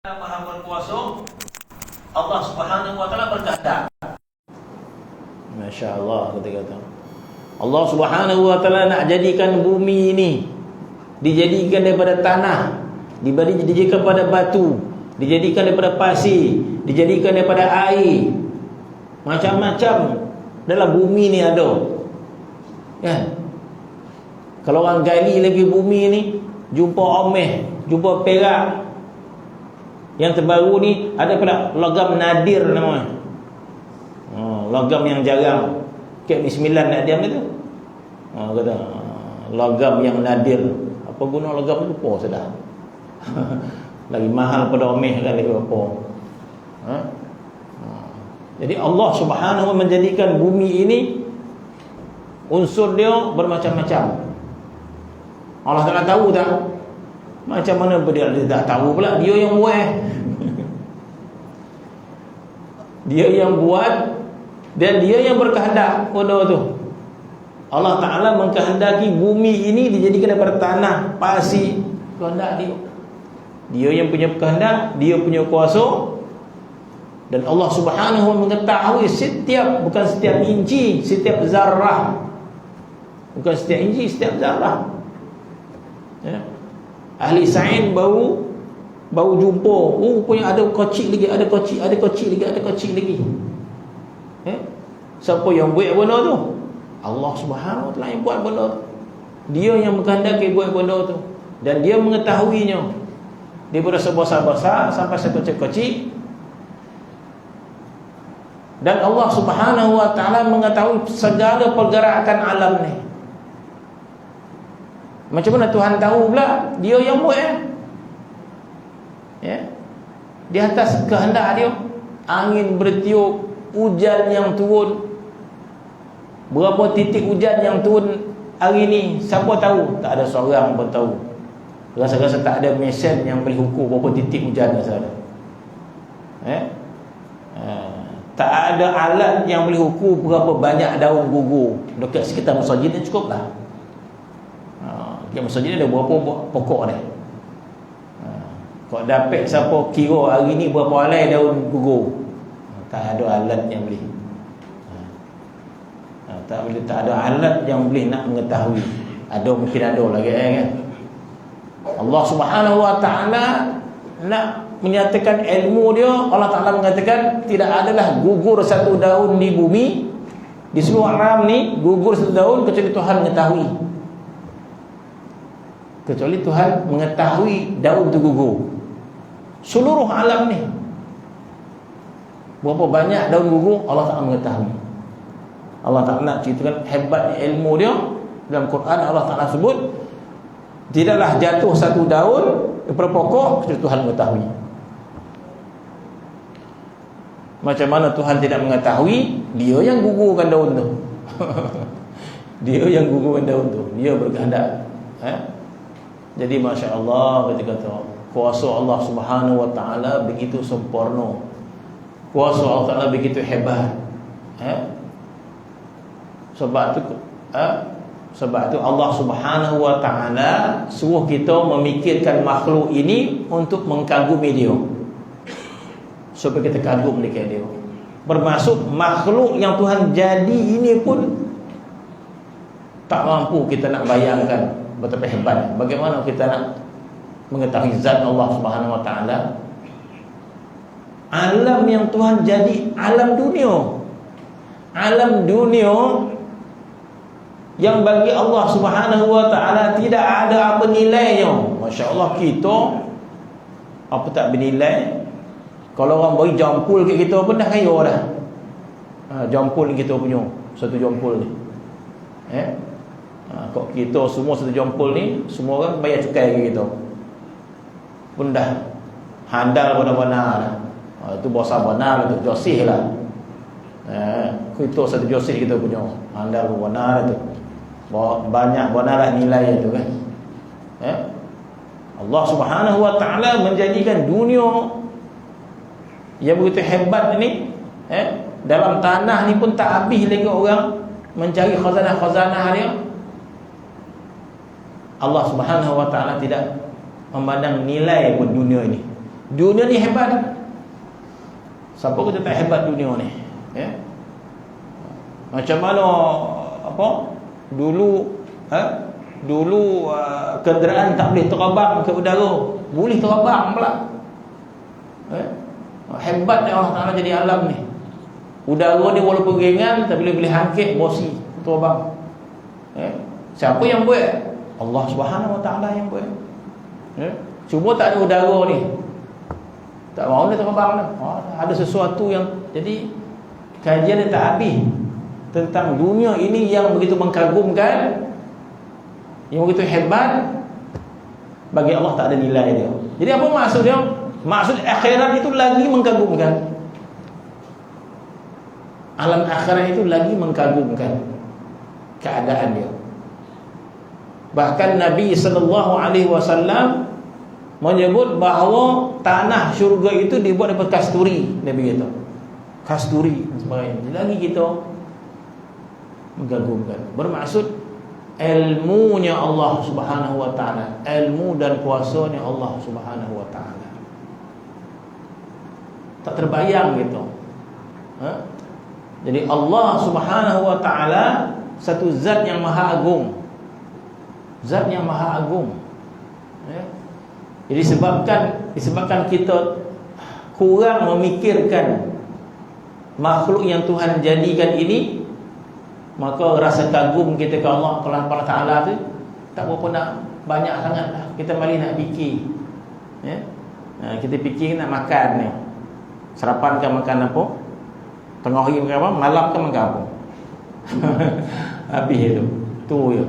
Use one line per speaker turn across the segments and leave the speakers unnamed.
Maha berkuasa, Allah Subhanahu wa taala berkehendak. Masya-Allah, kata-kata. Allah Subhanahu wa taala nak jadikan bumi ini dijadikan daripada tanah, dijadikan daripada batu, dijadikan daripada pasir, dijadikan daripada air. Macam-macam dalam bumi ni ada. Kan? Kalau orang gali lagi bumi ni, jumpa omeh, jumpa perak. Yang terbaru ni ada pula logam nadir namanya. Logam yang jarang. Kek ni 9 nak diam tu. Kata logam yang nadir. Apa guna logam tu apa sudah. Lagi mahal pada omeh kan lagi apa. Jadi Allah Subhanahu wa menjadikan bumi ini unsur dia bermacam-macam. Allah Taala tahu tak? Macam mana dia tak tahu pula, dia yang buat. Dia yang buat dan dia yang berkehendak benda tu. Allah Taala mengkehendaki bumi ini dijadikan daripada tanah, pasir, kehendak dia. Dia yang punya kehendak, dia punya kuasa. Dan Allah Subhanahu wa mengetahui setiap, bukan setiap inci, setiap zarah. Bukan setiap inci, setiap zarah. Ya. Ahli sains baru jumpa, punya ada kecil lagi, ada kecil lagi. Siapa yang buat benda tu? Allah Subhanahu wa taala yang buat benda tu. Dia yang mengkehendaki buat benda tu dan dia mengetahuinya. Daripada sebesar-besar sampai sekecil-kecil. Dan Allah Subhanahu wa taala mengetahui segala pergerakan alam ni. Macam mana Tuhan tahu pula? Dia yang buat. Ya. Di atas kehendak dia, angin bertiup, hujan yang turun. Berapa titik hujan yang turun hari ni, siapa tahu? Tak ada seorang pun tahu. Rasa-rasa tak ada mesin yang boleh ukur berapa titik hujan rasa ada. Tak ada alat yang boleh ukur berapa banyak daun gugur dekat sekitar masjid ni, cukuplah. Dekat masjid ni ada berapa pokok ni. Kalau dapat siapa kira hari ni berapa alai daun gugur, tak ada alat yang boleh. Tak ada alat yang boleh nak mengetahui. Ada mungkin ada lagi kan. Allah Subhanahu wa taala nak menyatakan ilmu dia. Allah Taala mengatakan tidak adalah gugur satu daun di bumi, di seluruh alam ni gugur satu daun kecuali Tuhan mengetahui. Kecuali Tuhan mengetahui daun tu gugur. Seluruh alam ni berapa banyak daun gugur, Allah Taala mengetahui. Allah Taala nak ceritakan hebat ilmu dia. Dalam Quran Allah Taala sebut tidaklah jatuh satu daun daripada pokok kecuali Tuhan mengetahui. Macam mana Tuhan tidak mengetahui? Dia yang gugurkan daun tu. Dia yang gugurkan daun tu. Dia berkehendak. Jadi Masya Allah, kata kuasa Allah Subhanahu wa taala begitu sempurna. Kuasa Allah Taala begitu hebat. Sebab tu Allah Subhanahu wa taala suruh kita memikirkan makhluk ini untuk mengkagumi dia. Supaya kita kagum dekat dia. Bermaksud makhluk yang Tuhan jadi ini pun tak mampu kita nak bayangkan betapa hebat. Bagaimana kita nak mengetahui zat Allah Subhanahu wa taala? Alam yang Tuhan jadi, alam dunia. Alam dunia yang bagi Allah Subhanahu wa taala tidak ada apa nilainya. Masya-Allah, kita apa tak bernilai. Kalau orang bagi jampul kat kita pun dah kaya dah. Jampul kita punya, satu jampul ni. Kok kita semua satu jampul ni, semua orang bayar cukai kat kita. Pun dah handal benar-benar dah. Itu bahasa benar tu, josih lah. Kita satu josih kita punya, handal benar tu. Banyak benar lah nilai tu kan. Allah Subhanahu wa taala menjadikan dunia yang begitu hebat ni, dalam tanah ni pun tak habis lagi orang mencari khazanah-khazanah dia. Allah Subhanahu wa taala tidak memandang nilai pun dunia ini. Dunia ni hebat. Siapa kata tak hebat dunia ni? Ya. Macam mana dulu kenderaan tak boleh terbang ke udara, boleh terbang pula. Hebat Allah Ta'ala jadi alam ni. Udara ni walaupun ringan tapi boleh hangkit bosi terbang. Siapa yang buat? Allah Subhanahu Wa Ta'ala yang buat. Cuma tak ada udara ni, tak mahu dia terbang dah. Ada sesuatu yang, jadi kajian dia tak habis tentang dunia ini yang begitu mengagumkan, yang begitu hebat. Bagi Allah tak ada nilai dia. Jadi apa maksud dia? Maksud akhirat itu lagi mengagumkan. Alam akhirat itu lagi mengagumkan keadaan dia. Bahkan Nabi SAW menyebut bahawa tanah syurga itu dibuat daripada kasturi. Nabi kata kasturi dan sebagainya. Lagi kita mengagumkan. Bermaksud ilmunya Allah Subhanahu Wa Ta'ala, ilmu dan kuasanya Allah Subhanahu Wa Ta'ala. Tak terbayang gitu. Jadi Allah Subhanahu Wa Ta'ala satu zat yang maha agung. Zat yang maha agung. Jadi disebabkan kita kurang memikirkan makhluk yang Tuhan jadikan ini, maka rasa kagum kita ke Allah Ta'ala tu tak berapa nak banyak sangat lah. Kita malah nak fikir, kita fikir nak makan ni, sarapan kan makan apa, tengah hari makan apa, malam kan makan apa. Habis itu tu je.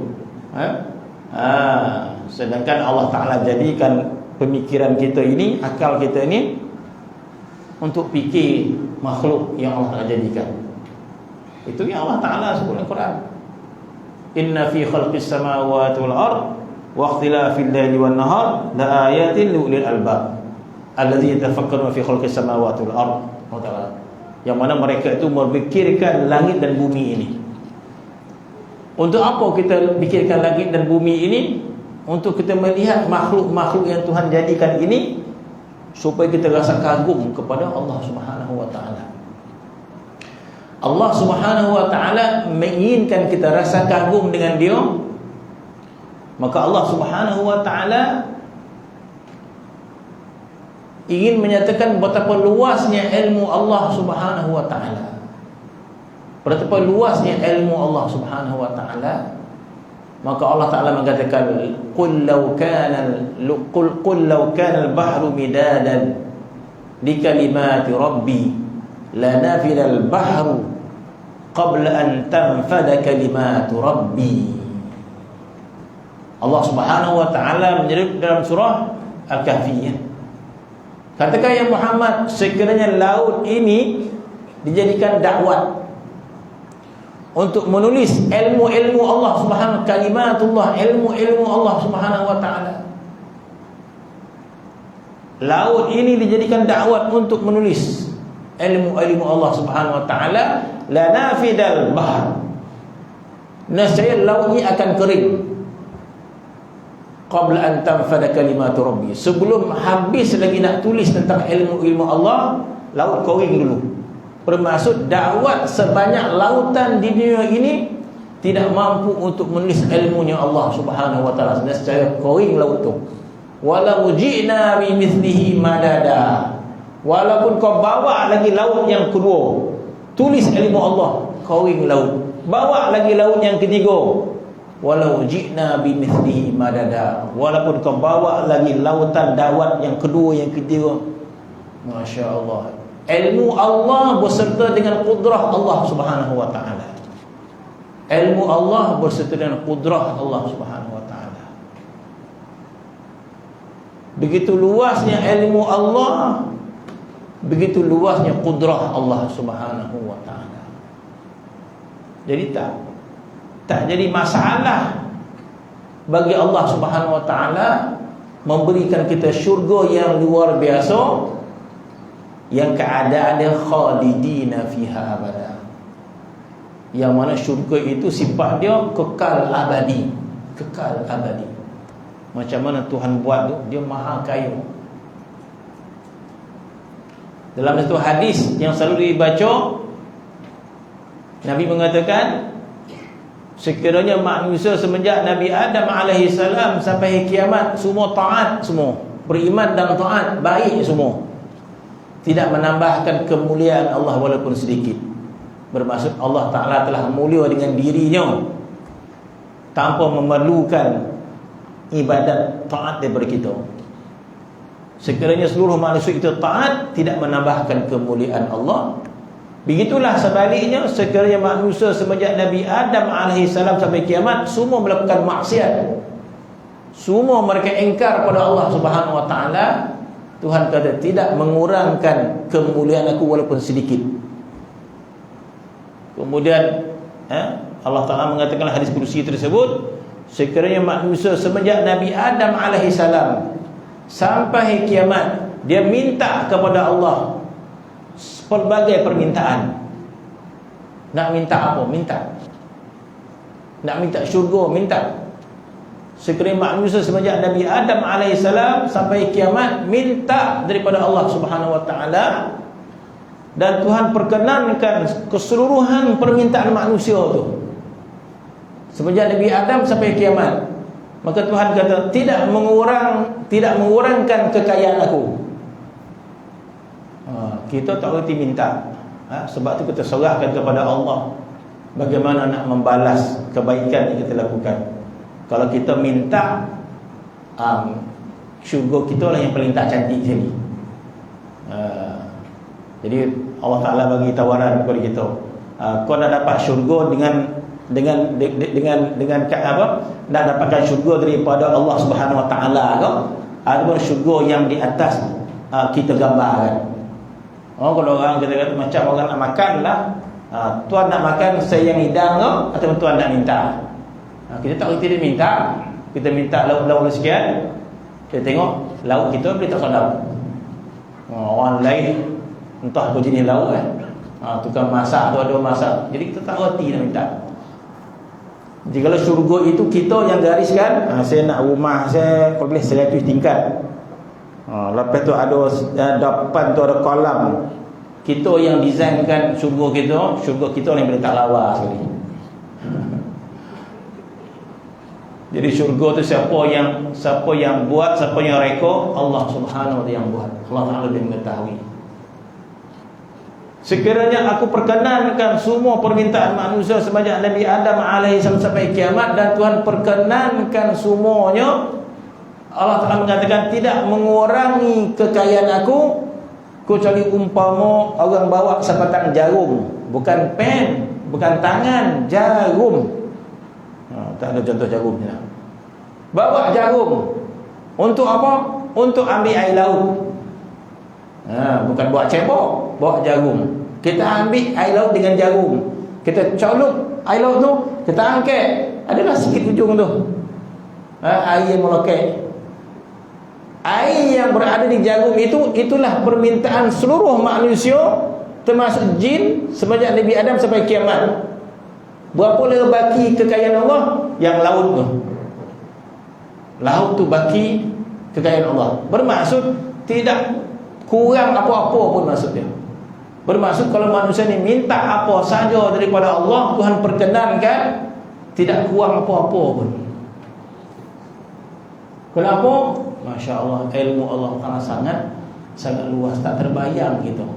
Sedangkan Allah Ta'ala jadikan pemikiran kita ini, akal kita ini untuk fikir makhluk yang Allah Ta'ala jadikan. Itu yang Allah Ta'ala sebut dalam Quran. Inna fi khalqis samawati wal ard wa ikhtilafil laili wan nahar la ayatin li ulil albab allazi yatafakkaruna fi khalqis samawati wal ard. Allah Ta'ala, yang mana mereka itu memikirkan langit dan bumi ini. Untuk apa kita fikirkan langit dan bumi ini? Untuk kita melihat makhluk-makhluk yang Tuhan jadikan ini, supaya kita rasa kagum kepada Allah Subhanahu Wa Ta'ala. Allah Subhanahu Wa Ta'ala menginginkan kita rasa kagum dengan dia. Maka Allah Subhanahu Wa Ta'ala ingin menyatakan betapa luasnya ilmu Allah Subhanahu Wa Ta'ala, betapa luasnya ilmu Allah Subhanahu Wa Ta'ala. Maka Allah Ta'ala mengatakan, qul law kana al-bahru midadan li kalimati rabbi lanafida al-bahru qabla an tanfada kalimatu rabbi. Allah Subhanahu Wa Ta'ala menyebut dalam surah Al-Kahfi, katakan ya Muhammad, sekiranya laut ini dijadikan dakwat untuk menulis ilmu-ilmu Allah Subhanahu, kalimatullah, ilmu-ilmu Allah Subhanahu Wa Ta'ala. Laut ini dijadikan dakwat untuk menulis ilmu-ilmu Allah Subhanahu Wa Ta'ala, la nafidal bahr, nescaya laut ini akan kering qabla an tanfada kalimatu rabbi, sebelum habis lagi nak tulis tentang ilmu-ilmu Allah, laut kering dulu. Bermaksud dakwat sebanyak lautan di dunia ini tidak mampu untuk menulis ilmunya Allah Subhanahu Wa Ta'ala, nescaya kering laut tu. Walau ji'na bi mithlihi madada, walaupun kau bawa lagi laut yang kedua, tulis ilmu Allah, kering laut. Bawa lagi laut yang ketiga, walau ji'na bi mithlihi madada, walaupun kau bawa lagi lautan dakwat yang kedua, yang ketiga. Masya Allah, ilmu Allah berserta dengan kudrah Allah Subhanahu Wa Ta'ala. Ilmu Allah berserta dengan kudrah Allah Subhanahu Wa Ta'ala. Begitu luasnya ilmu Allah, begitu luasnya kudrah Allah Subhanahu Wa Ta'ala. Jadi tak jadi masalah bagi Allah Subhanahu Wa Ta'ala memberikan kita syurga yang luar biasa, yang keadaannya khalidina fiha abada, yang mana syurga itu sifat dia kekal abadi. Kekal abadi. Macam mana Tuhan buat tu, dia maha kaya. Dalam satu hadis yang selalu dibaca, Nabi mengatakan, sekiranya manusia semenjak Nabi Adam AS sampai kiamat, semua taat, semua beriman dan taat, baik semua, tidak menambahkan kemuliaan Allah walaupun sedikit. Bermaksud Allah Ta'ala telah mulia dengan dirinya tanpa memerlukan ibadat taat daripada kita. Sekiranya seluruh manusia itu taat, tidak menambahkan kemuliaan Allah. Begitulah sebaliknya, sekiranya manusia semenjak Nabi Adam AS sampai kiamat semua melakukan maksiat, semua mereka ingkar pada Allah Subhanahu Wa Ta'ala, Tuhan kata tidak mengurangkan kemuliaan aku walaupun sedikit. Kemudian Allah Ta'ala mengatakan hadis kursi tersebut, sekiranya manusia semenjak Nabi Adam AS sampai kiamat, dia minta kepada Allah pelbagai permintaan. Nak minta apa? Minta. Nak minta syurga? Minta. Sekiranya manusia semenjak Nabi Adam AS sampai kiamat, minta daripada Allah Subhanahu Wa Ta'ala, dan Tuhan perkenankan keseluruhan permintaan manusia tu semenjak Nabi Adam sampai kiamat. Maka Tuhan kata tidak mengurangkan kekayaan aku. Kita tak reti minta, sebab tu kita serahkan kepada Allah bagaimana nak membalas kebaikan yang kita lakukan. Kalau kita minta, syurga kita lah yang paling tak cantik sini. Jadi Allah Ta'ala bagi tawaran kepada kita, kau nak dapat syurga dengan apa? Nak dapatkan syurga daripada Allah Subhanahu Wa Ta'ala kau, ataupun syurga yang di atas kita gambarkan. Kalau orang kata macam orang nak makan lah, tuan nak makan saya yang hidang kau, ataupun tuan nak minta. Kita tak reti dia minta. Kita minta lauk sekian, kita tengok lauk kita boleh tak sedap. Orang lain entah apa jenis lauk tukang masak tu ada masak, jadi kita tak reti nak minta. Jadi kalau syurga itu kita yang gariskan, saya nak rumah saya kalau boleh 100 tingkat. Lepas tu ada depan tu ada kolam, kita yang designkan syurga kita yang boleh tak lawa sekali. Jadi syurga tu siapa yang buat, siapa yang reka? Allah Subhanahu Wa Ta'ala yang buat. Allah Ta'ala lebih mengetahui. Sekiranya aku perkenankan semua permintaan manusia semenjak Nabi Adam AS sampai kiamat, dan Tuhan perkenankan semuanya, Allah Ta'ala mengatakan tidak mengurangi kekayaan aku, kecuali umpama orang bawa sebatang jarum, bukan pen, bukan tangan, jarum. Tak ada contoh jarum ni. Bawa jarum untuk apa? Untuk ambil air laut. Bukan bawa cebok, bawa jarum. Kita ambil air laut dengan jarum, kita colok air laut tu, kita angkat, adalah sikit ujung tu, air yang meloket. Air yang berada di jarum itu, itulah permintaan seluruh manusia termasuk jin semenjak Nabi Adam sampai kiamat. Berapa lagi baki kekayaan Allah? Yang laut tu. Laut tu baki kekayaan Allah. Bermaksud tidak kurang apa-apa pun maksudnya. Bermaksud kalau manusia ni minta apa saja daripada Allah, Tuhan perkenankan, tidak kurang apa-apa pun. Kenapa? Masya Allah, ilmu Allah Ta'ala sangat luas, tak terbayang gitu.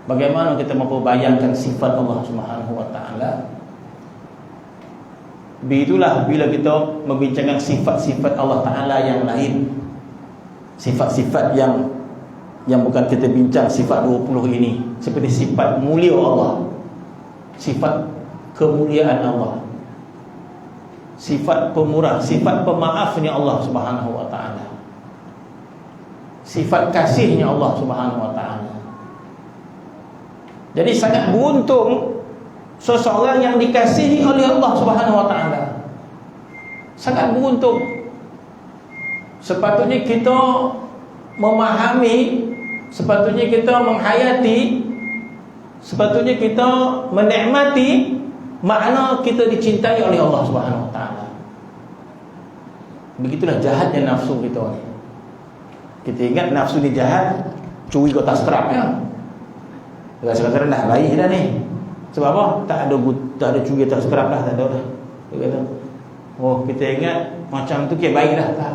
Bagaimana kita mampu bayangkan sifat Allah Subhanahu Wa Ta'ala? Begitulah bila kita membincangkan sifat-sifat Allah Ta'ala yang lain, sifat-sifat yang bukan kita bincang sifat 20 ini, seperti sifat mulia Allah, sifat kemuliaan Allah, sifat pemurah, sifat pemaafnya Allah Subhanahu Wa Ta'ala, sifat kasihnya Allah Subhanahu Wa Ta'ala. Jadi sangat beruntung seseorang yang dikasihi oleh Allah Subhanahu Wa Ta'ala. Sangat beruntung. Sepatutnya kita memahami, sepatutnya kita menghayati, sepatutnya kita menikmati makna kita dicintai oleh Allah Subhanahu Wa Ta'ala. Begitulah jahatnya nafsu kita. Kita ingat nafsu ni jahat, curi kat atas terapnya. Kadang-kadang dah baik dah ni. Sebab apa? Tak ada curi atas kerap dah, tak ada dah. Dia kata, oh kita ingat macam tu baik dah. Tak.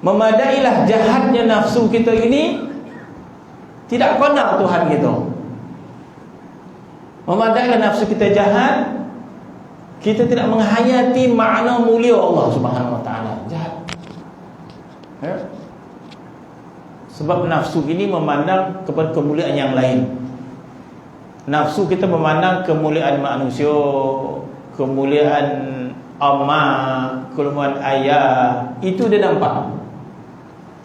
Memadailah jahatnya nafsu kita ini. Tidak kena Tuhan kita. Memadailah nafsu kita jahat. Kita tidak menghayati makna mulia Allah Subhanahu Wa Taala. Jahat. Ya? Sebab nafsu ini memandang kepada kemuliaan yang lain. Nafsu kita memandang kemuliaan manusia, kemuliaan amak, kemuliaan ayah, itu dia nampak.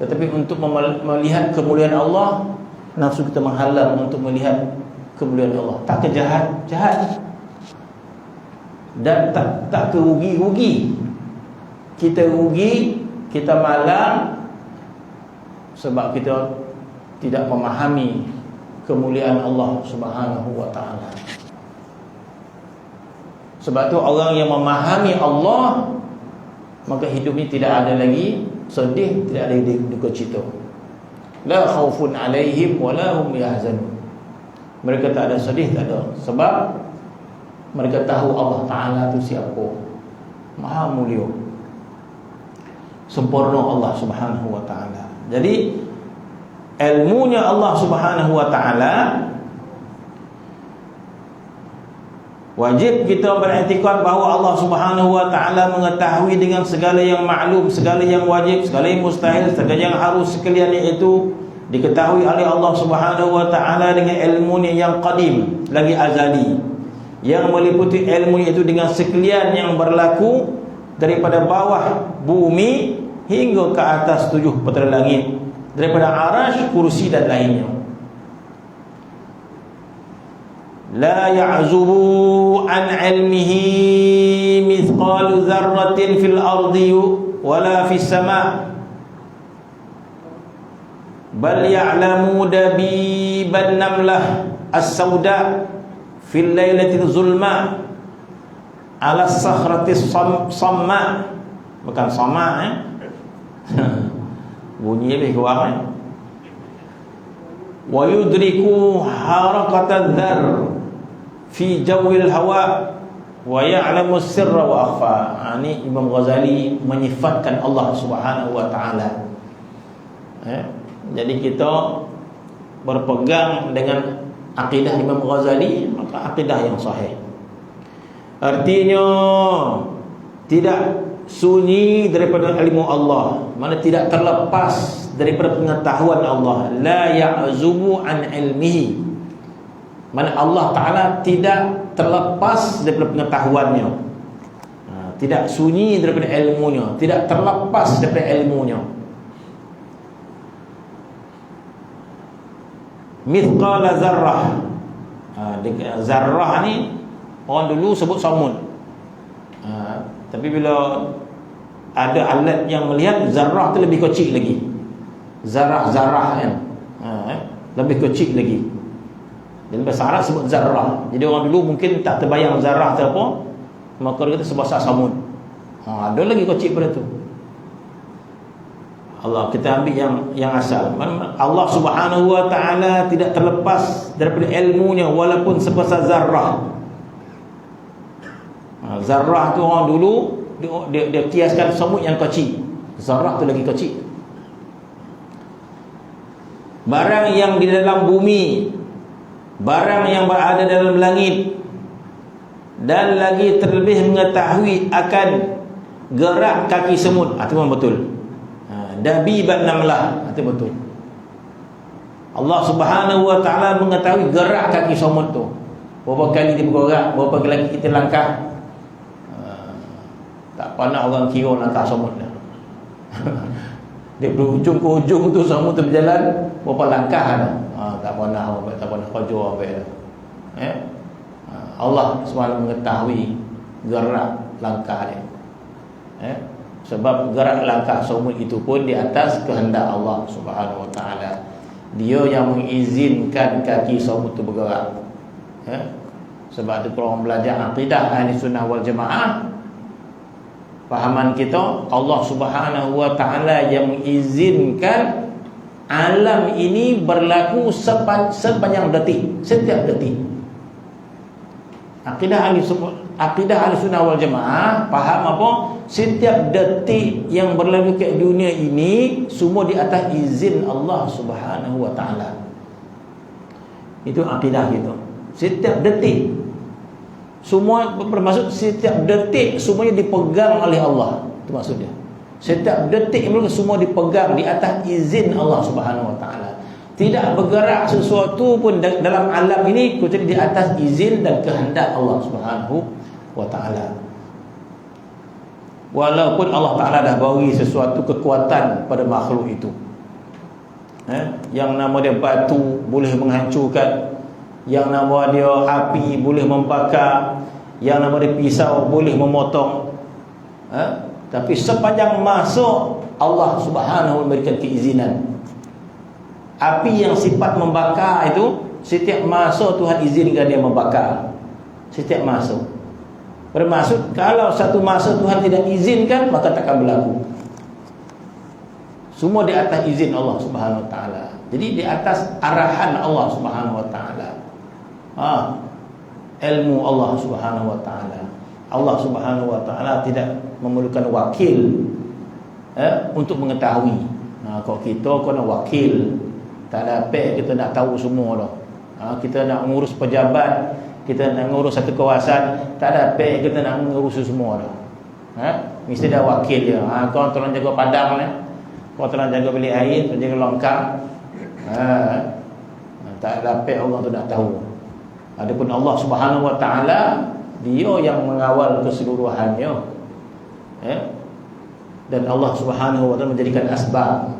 Tetapi untuk melihat kemuliaan Allah, nafsu kita menghalang untuk melihat kemuliaan Allah. Tak ke jahat, jahat. Dan tak ke rugi. Kita rugi, kita malang sebab kita tidak memahami kemuliaan Allah Subhanahu Wa Taala. Sebab tu orang yang memahami Allah, maka hidupnya tidak ada lagi sedih, tidak ada lagi duka cita. La khaufun alaihim wala hum yahzanun. Mereka tak ada sedih, tak ada. Sebab mereka tahu Allah Ta'ala itu siapa. Maha mulia, sempurna Allah Subhanahu Wa Ta'ala. Jadi ilmunya Allah Subhanahu Wa Ta'ala, wajib kita beriktikad bahawa Allah Subhanahu Wa Ta'ala mengetahui dengan segala yang maklum, segala yang wajib, segala yang mustahil, segala yang harus, sekalian itu diketahui oleh Allah Subhanahu Wa Ta'ala dengan ilmunya yang qadim, lagi azali, yang meliputi ilmu itu dengan sekalian yang berlaku daripada bawah bumi hingga ke atas 7 petala langit, daripada arasy, kursi dan lainnya. La ya'zubu an ilmihi mithqalu dzarratin fil ardi wala fis sama', bal ya'lamu dabiban namlah as-sauda fil lailatil zulma ala sakhratis samma. Bukan sama bunyi lebih kurang. Wa yudriku harakatadz dzar fi jawil hawa wa ya'lamu sirra wa akhfa. Ini Imam Ghazali menyifatkan Allah Subhanahu Wa Ta'ala. Jadi kita berpegang dengan akidah Imam Ghazali, maka akidah yang sahih. Artinya tidak sunyi daripada ilmu Allah, mana tidak terlepas daripada pengetahuan Allah. La ya'zubu an ilmihi, mana Allah Ta'ala tidak terlepas daripada pengetahuannya, tidak sunyi daripada ilmunya, tidak terlepas daripada ilmunya. Mithqala zarrah. Zarrah ni orang dulu sebut samud. Tapi bila ada alat yang melihat, zarrah tu lebih kecil lagi. Zarrah kan. Lebih kecil lagi. Dalam bahasa Arab sebut zarrah. Jadi orang dulu mungkin tak terbayang zarrah tu apa, maka dia kata sebesar samud. Ada lagi kecil pada tu. Allah, kita ambil yang asal. Allah Subhanahu Wa Ta'ala tidak terlepas daripada ilmunya walaupun sebesar zarrah. Zarrah tu orang dulu dia kiaskan semut yang kecil. Zarrah tu lagi kecil. Barang yang di dalam bumi, barang yang berada dalam langit, dan lagi terlebih mengetahui akan gerak kaki semut. Itu memang betul. Dabiban namlah, itu betul. Allah Subhanahu Wa Ta'ala mengetahui gerak kaki semut tu, berapa kali dia bergerak, berapa kali kita langkah. Tak pernah orang kira langkah semut dah. Dia berujung ke ujung tu semut tu berjalan berapa langkah dah. Tak pernah kerja apa dah. Allah SWT mengetahui gerak langkah dia. Sebab gerak langkah semut itu pun di atas kehendak Allah Subhanahu Wa Ta'ala. Dia yang mengizinkan kaki semut itu bergerak. Sebab itu kalau orang belajar akidah Ahli Sunnah wal Jamaah, fahaman kita, Allah Subhanahu Wa Ta'ala yang mengizinkan Alam ini berlaku sepanjang detik, setiap detik. Akidah ahli sunnah wal jamaah faham apa? Setiap detik yang berlalu ke dunia ini semua di atas izin Allah Subhanahu wa taala. Itu akidah kita. Setiap detik, semua bermaksud setiap detik semuanya dipegang oleh Allah. Itu maksudnya. Setiap detik semua dipegang di atas izin Allah Subhanahu wa taala. Tidak bergerak sesuatu pun dalam alam ini kecuali di atas izin dan kehendak Allah Subhanahu wa taala. Walaupun Allah Taala dah bagi sesuatu kekuatan pada makhluk itu. Yang nama dia batu boleh menghancurkan, yang nama dia api boleh membakar, yang nama dia pisau boleh memotong. Tapi sepanjang masa Allah Subhanahu memberikan keizinan. Api yang sifat membakar itu setiap masa Tuhan izinkan dia membakar. Setiap masa. Bermaksud kalau satu masa Tuhan tidak izinkan maka takkan berlaku. Semua di atas izin Allah Subhanahu wa taala. Jadi di atas arahan Allah Subhanahu wa taala. Ilmu Allah Subhanahu wa taala. Allah Subhanahu wa taala tidak memerlukan wakil untuk mengetahui. Kalau kita kena wakil, tak dapat kita nak tahu semua dah. Kita nak ngurus pejabat, kita nak ngurus satu kawasan, tak dapat kita nak ngurus semua dah. Mesti ada wakil dia. Kau tolong jaga padang ni, kau tolong jaga bilik air, tolong jaga longkang. Tak dapat Allah tu nak tahu. Adapun Allah Subhanahu wa taala, dia yang mengawal keseluruhannya. Dan Allah Subhanahu wa taala menjadikan asbab.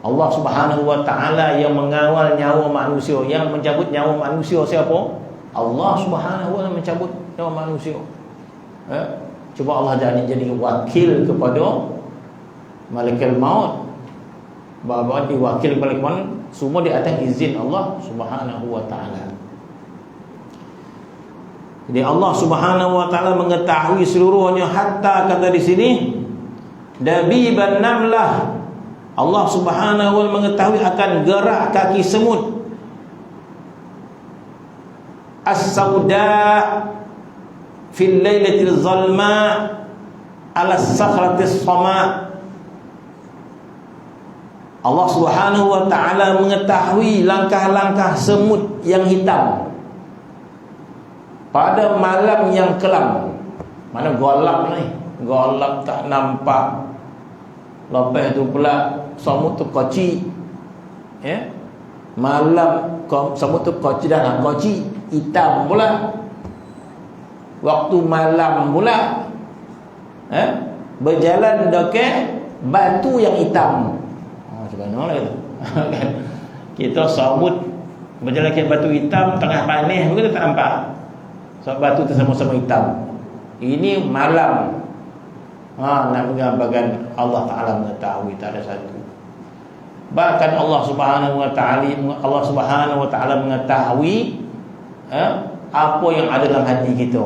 Allah Subhanahu wa taala yang mengawal nyawa manusia, yang mencabut nyawa manusia siapa? Allah Subhanahu wa taala mencabut nyawa manusia. Cuba Allah jadi wakil kepada malaikat maut. Bahawa diwakil malaikat maut semua di atas izin Allah Subhanahu wa taala. Jadi Allah Subhanahu wa taala mengetahui seluruhnya, hatta kata di sini dabiban namlah. Allah Subhanahu wa taala mengetahui akan gerak kaki semut as-sauda fil lailatil zalma ala sakhratis sama. Allah Subhanahu wa taala mengetahui langkah-langkah semut yang hitam pada malam yang kelam. Mana golap ni, golap tak nampak. Lepas tu pula semut tu koci. Malam semut tu koci dah nak koci, hitam pula. Waktu malam pula berjalan dekat batu yang hitam. Macam mana lah kita semut berjalan dekat batu hitam tengah panas pun kita tak nampak. Sebab batu tu sama-sama hitam. Ini malam. Nak menggambarkan Allah Ta'ala mengetahui, tak ada satu. Bahkan Allah Subhanahu wa taala mengetahui apa yang ada dalam hati kita.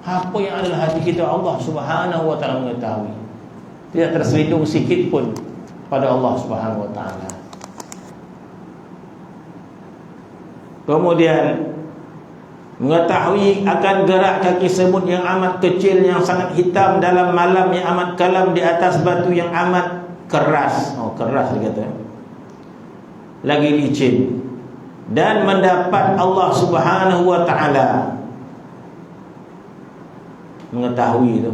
Apa yang ada dalam hati kita Allah Subhanahu wa taala mengetahui. Tidak terselindung sikit pun pada Allah Subhanahu wa taala. Kemudian mengetahui akan gerak kaki semut yang amat kecil, yang sangat hitam dalam malam yang amat kelam di atas batu yang amat keras. Keras dia kata. Lagi licin. Dan mendapat Allah Subhanahu wa taala mengetahui itu.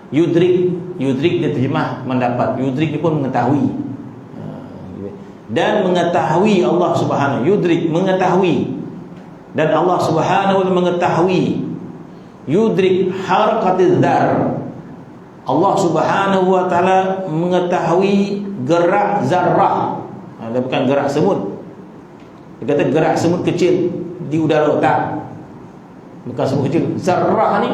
Yudrik dia terjemah mendapat. Yudrik pun mengetahui. Dan mengetahui Allah Subhanahu, yudrik mengetahui. Dan Allah Subhanahu wa taala mengetahui, yudrik harakatiz dzar. Allah Subhanahu wa taala mengetahui gerak zarrah. Dia bukan gerak semut. Dia kata gerak semut kecil di udara, tak. Bukan semut kecil. Zarrah ni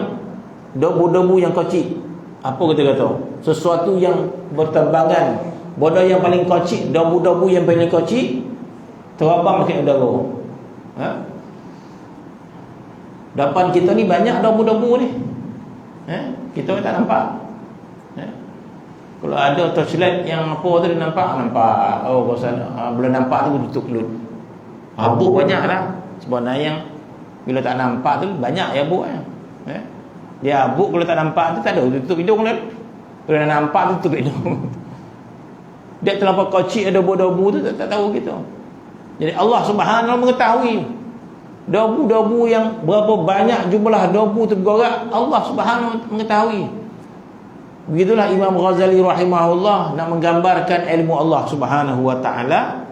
debu-debu yang kecil. Apa kita kata? Sesuatu yang berterbangan. Benda yang paling kecil, debu-debu yang paling kecil terbang dekat udara. Depan kita ni banyak debu-debu ni. Kita tak nampak. Kalau ada torchlight yang apa tu dia nampak. Oh, bila nampak tu tutup mulut. Habuk banyak lah. Sebenarnya yang bila tak nampak tu banyak ya habuk dia habuk. Kalau tak nampak tu tak ada, tutup hidung lah. Bila nampak tu tutup hidung. Dia terlampau kocik debu-debu tu tak tahu gitu. Jadi Allah Subhanahu mengetahui debu-debu yang berapa banyak jumlah debu tu bergerak, Allah Subhanahu mengetahui. Begitulah Imam Ghazali rahimahullah nak menggambarkan ilmu Allah Subhanahu wa taala.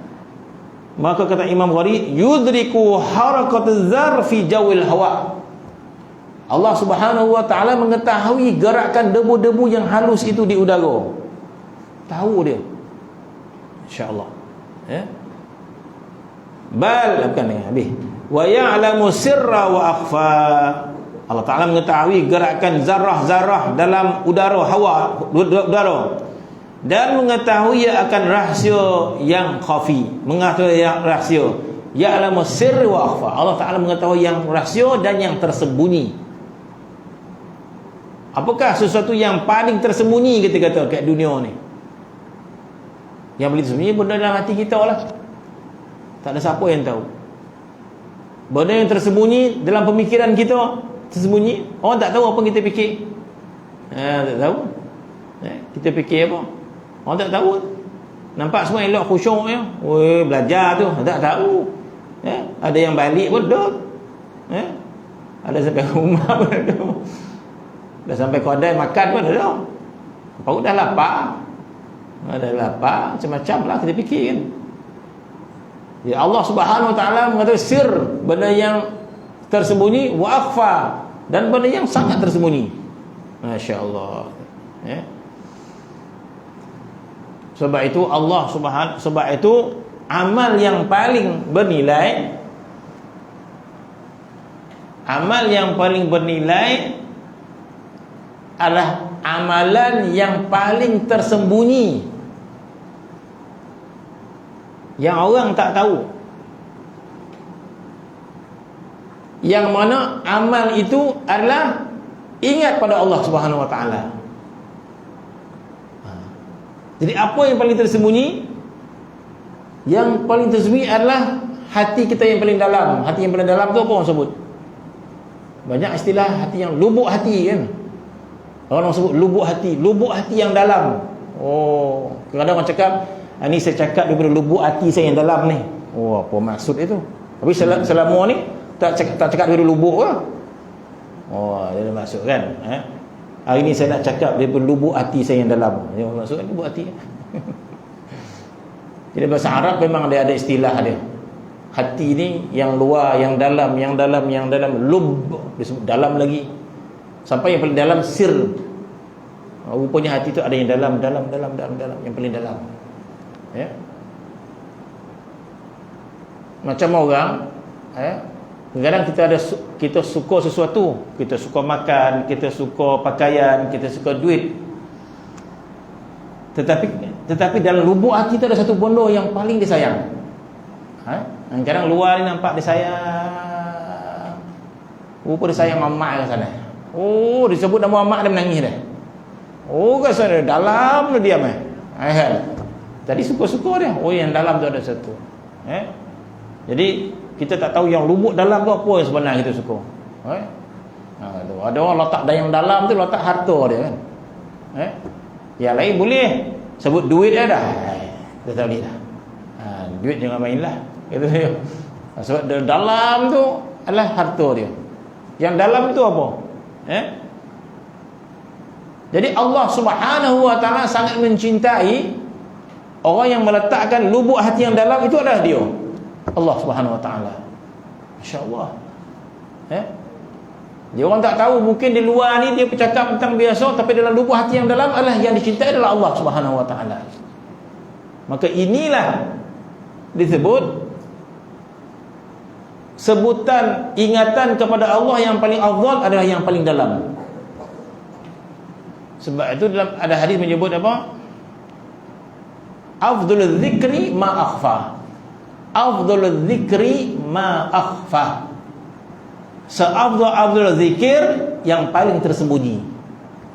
Maka kata Imam Ghazali, yudriku harakatuz zar fi jawil hawa. Allah Subhanahu wa taala mengetahui gerakan debu-debu yang halus itu di udara. Tahu dia. Insya-Allah. Ya. Bal bukan habis. Wa ya'lamu sirra wa akhfa. Allah Ta'ala mengetahui gerakan zarah-zarah dalam udara hawa, udara, dan mengetahui akan rahsia yang khafi, mengetahui yang rahsia. Ya'lamu sirri wa akhfa. Allah Ta'ala mengetahui yang rahsia dan yang tersembunyi. Apakah sesuatu yang paling tersembunyi kita kata kat dunia ni? Yang paling tersembunyi benda dalam hati kita lah. Tak ada siapa yang tahu. Benda yang tersembunyi dalam pemikiran kita tersembunyi, orang tak tahu apa kita fikir. Tak tahu. Kita fikir apa? Orang tak tahu. Nampak semua elok khusyuk ya. Oi, belajar tu, tak tahu. Ada yang balik pun dah. Ada sampai rumah pun dah. Dah sampai kedai makan pun dah. Baru dah lapar. Dah lapar, macam-macam lah kita fikir kan. Ya Allah Subhanahu wa taala mengatakan sir, benda yang tersembunyi, wa akhfa, dan benda yang sangat tersembunyi. Masya-Allah. Sebab itu Allah Subhanahu, sebab itu amal yang paling bernilai, amal yang paling bernilai adalah amalan yang paling tersembunyi, yang orang tak tahu. Yang mana amal itu adalah ingat pada Allah Subhanahu wa taala. Jadi apa yang paling tersembunyi? Yang paling tersembunyi adalah hati kita yang paling dalam. Hati yang paling dalam tu apa orang sebut? Banyak istilah hati yang lubuk hati kan. Orang sebut lubuk hati yang dalam. Oh, kadang orang cakap, ni saya cakap daripada lubuk hati saya yang dalam ni. Oh, apa maksud itu? Tapi selama ni tak cakap daripada lubuk lah. Oh, dia ada maksud kan. Hari ni saya nak cakap daripada lubuk hati saya yang dalam. Dia maksud lubuk hati. Jadi bahasa Arab memang dia ada istilah dia. Hati ni yang luar, yang dalam, lub, disebut dalam lagi. Sampai yang paling dalam sir. Rupanya hati tu ada yang dalam, yang paling dalam. Ya. Macam orang, kadang kita suka sesuatu, kita suka makan, kita suka pakaian, kita suka duit. Tetapi dalam lubuk hati tu ada satu benda yang paling dia sayang. Kadang luar ni nampak dia sayang, rupa dia sayang mamak ke sana. Oh, disebut nama mamak dia menangis dah. Oh, kat sana dalam dia diam Tadi suka-suka dia. Oh, yang dalam tu ada satu. Jadi kita tak tahu yang lubuk dalam tu apa yang sebenarnya kita suka. Ada orang letak yang dalam tu letak harta dia kan. Yang lain boleh sebut duit dia dah. Dia tak boleh dah. Duit jangan mainlah. Kata dia. Sebab dalam tu adalah harta dia. Yang dalam tu apa? Jadi Allah Subhanahu wa taala sangat mencintai orang yang meletakkan lubuk hati yang dalam itu adalah dia. Allah Subhanahu wa taala. Masya-Allah. Dia orang tak tahu, mungkin di luar ni dia bercakap tentang biasa, tapi dalam lubuk hati yang dalam adalah yang dicintai adalah Allah Subhanahu wa taala. Maka inilah disebut sebutan ingatan kepada Allah yang paling afdal adalah yang paling dalam. Sebab itu dalam ada hadis menyebut apa? Afdhalul dzikri ma akhfa. Afdhalul dzikri ma akhfa. Seafdal zikir yang paling tersembunyi,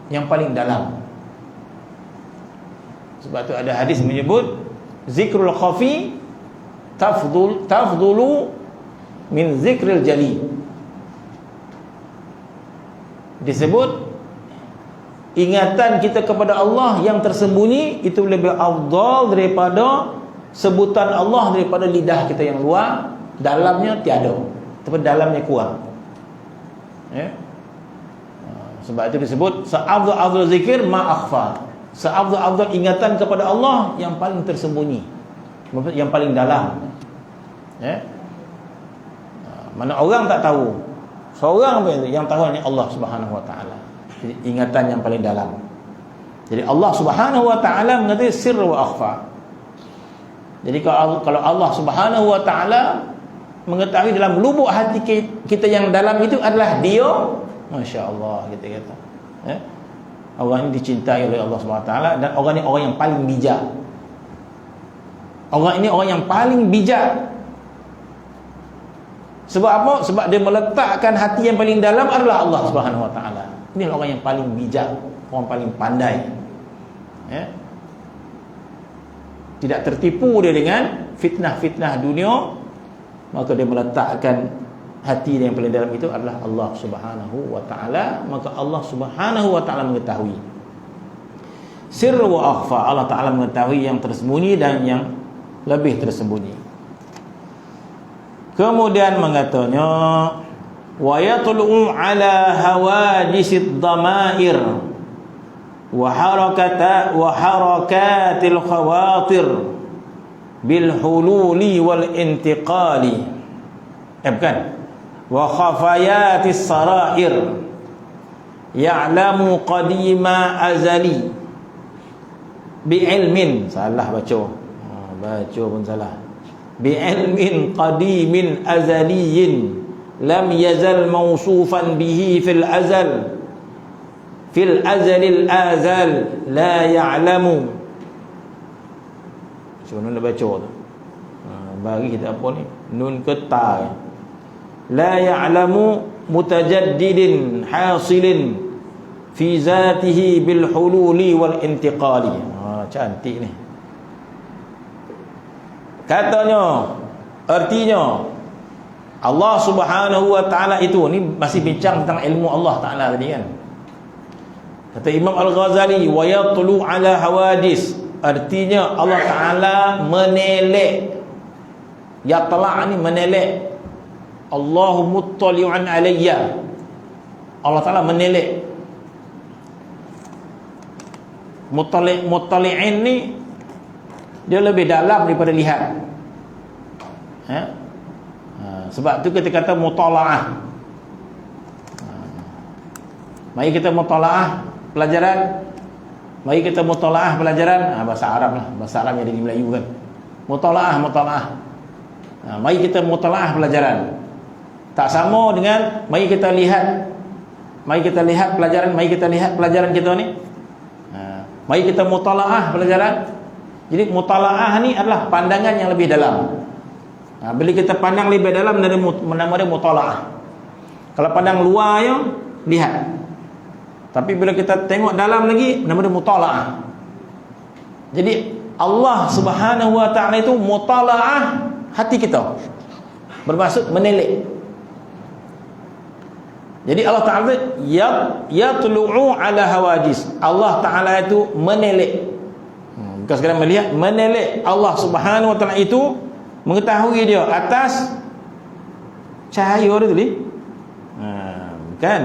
yang paling dalam. Sebab tu ada hadis menyebut zikrul khafi tafdulu min zikril jali. Disebut ingatan kita kepada Allah yang tersembunyi itu lebih afdal daripada sebutan Allah daripada lidah kita yang luar. Dalamnya tiada, tapi dalamnya kurang. Ya. Sebab itu disebut seafdal zikir ma akhfa. Seafdal ingatan kepada Allah yang paling tersembunyi, yang paling dalam. Ya. Mana orang tak tahu. Seorang pun yang tahu hanya Allah Subhanahu wa taala. Jadi ingatan yang paling dalam. Jadi Allah Subhanahu wa taala mengatakan sir wa akhfa. Jadi kalau Allah Subhanahu wa taala mengetahui dalam lubuk hati kita yang dalam itu adalah Dia, masya-Allah kita kata. Orang ini dicintai oleh Allah Subhanahu wa taala dan orang ini orang yang paling bijak. Orang ini orang yang paling bijak. Sebab apa? Sebab dia meletakkan hati yang paling dalam adalah Allah Subhanahu wa taala. Ini orang yang paling bijak, orang paling pandai. Ya. Tidak tertipu dia dengan fitnah-fitnah dunia, maka dia meletakkan hati yang paling dalam itu adalah Allah Subhanahu wa taala, maka Allah Subhanahu wa taala mengetahui. Sir wa akhfa, Allah taala mengetahui yang tersembunyi dan yang lebih tersembunyi. Kemudian mengatanya wa yatlu'u ala hawajisid dhamair wa harakatil khawatir bil hululi wal intiqali. Bukan. Wa khafayatis sarair ya'lamu qadima azali bi ilmin. Salah baca. Baca pun salah. Bi ilmin qadimin azaliyin lam yazal mawsufan bihi fil azalil azal la ya'lamu. Macam mana nak baca tu? Bagi kita apa ni? Nun ke ta. La ya'lamu mutajaddidin hasilin fi zatihi bil hululi wal intiqali. Cantik ni. Katanya, artinya Allah Subhanahu wa taala itu, ni masih bincang tentang ilmu Allah taala tadi kan. Kata Imam Al-Ghazali, wa yatlu ala hawadis, artinya Allah taala menelek. Yatla' ni menelek. Allahu muttali'un alayya. Allah taala menelek. Muttali'in ni dia lebih dalam daripada lihat. Sebab tu kita kata mutalaah. Mari kita mutalaah pelajaran. Mari kita mutalaah pelajaran. Bahasa Arab lah. Bahasa Arab yang ada di Melayu kan. Mutalaah. Mari kita mutalaah pelajaran. Tak sama dengan mari kita lihat. Mari kita lihat pelajaran. Mari kita lihat pelajaran kita ni. Mari kita mutalaah pelajaran. Jadi mutalaah ni adalah pandangan yang lebih dalam. Bila kita pandang lebih dalam, nama dia mutalaah. Kalau pandang luar je, lihat. Tapi bila kita tengok dalam lagi, nama dia mutalaah. Jadi Allah Subhanahu wa taala itu mutalaah hati kita. Bermaksud menelek. Jadi Allah Taala yatlu'u ala hawajis. Allah Taala itu menelek. Bukan sekadar melihat, menelek. Allah Subhanahu wa taala itu mengetahui dia atas cahaya dia tadi. Bukan.